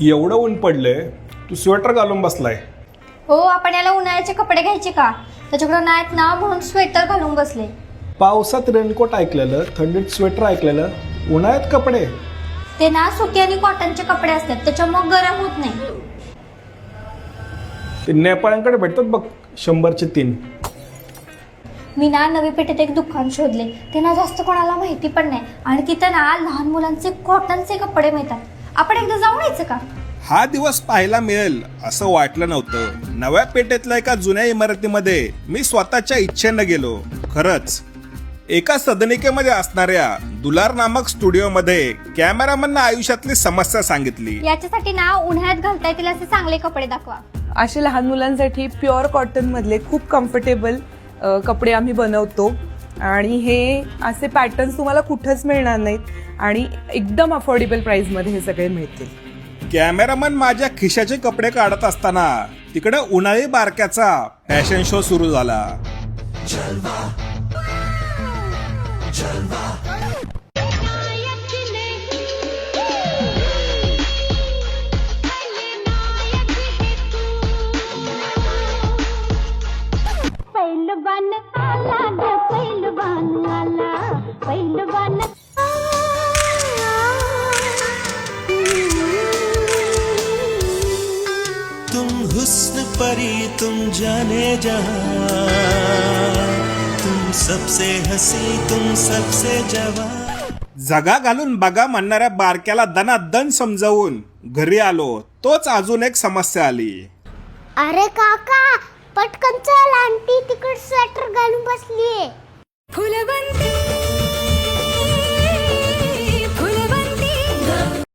एवढं ऊन पडलंय, तू स्वेटर घालून बसलाय. हो, आपण याला उन्हाळ्याचे कपडे घ्यायचे का? त्याच्याकडे नाहीत ना, म्हणून स्वेटर घालून बसले. पावसात रेनकोट ऐकलेलं, थंडीत स्वेटर ऐकलेलं, उन्हाळ्यात कपडे. ते ना सुती आणि कॉटनचे कपडे असतात, त्याच्यामुळे गरम होत नाही. ते नेपाळ्यांकडे भेटतात बघ, 100चे 3. मी ना नवी पेठेत एक दुकान शोधले. ते ना जास्त कोणाला माहिती पण नाही, आणि तिथं ना लहान मुलांचे कॉटनचे कपडे मिळतात. आपण एकदा जाऊन यायचं का? हा दिवस पाहायला मिळेल असं वाटलं नव्हतं. नव्या पेठेतल्या एका जुन्या इमारतीमध्ये मी स्वतःच्या इच्छेनं गेलो. खरंच एका सदनिकेमध्ये असणाऱ्या दुलार नामक स्टुडिओमध्ये कॅमेरामॅननं आयुष्यातली समस्या सांगितली. याच्यासाठी ना उन्हाळ्यात घालता येतील असे चांगले कपडे दाखवा. असे लहान मुलांसाठी प्युअर कॉटन मधले खूप कम्फर्टेबल कपडे आम्ही बनवतो, आणि हे असे पॅटर्न्स तुम्हाला कुठंच मिळणार नाहीत, आणि एकदम अफोर्डेबल प्राइस मध्ये हे सगळे मिळतील. कॅमेरामन माझ्या खिशाचे कपडे काढत असताना तिकडे उन्हाळी बारक्याचा फॅशन शो सुरू झाला. पहिलवान आला ग पहिलवान आला पहिलवान. तुम हुस्न परी तुम जाने जहां, तुम सबसे हसी तुम सबसे जवान. जगा घालून बघा म्हणणाऱ्या बारक्याला दनादन समजावून घरी आलो, तोच अजून एक समस्या आली. अरे काका, पटकन चल, आंटी तिकड स्वेटर घालून बसलीये. फुलवंती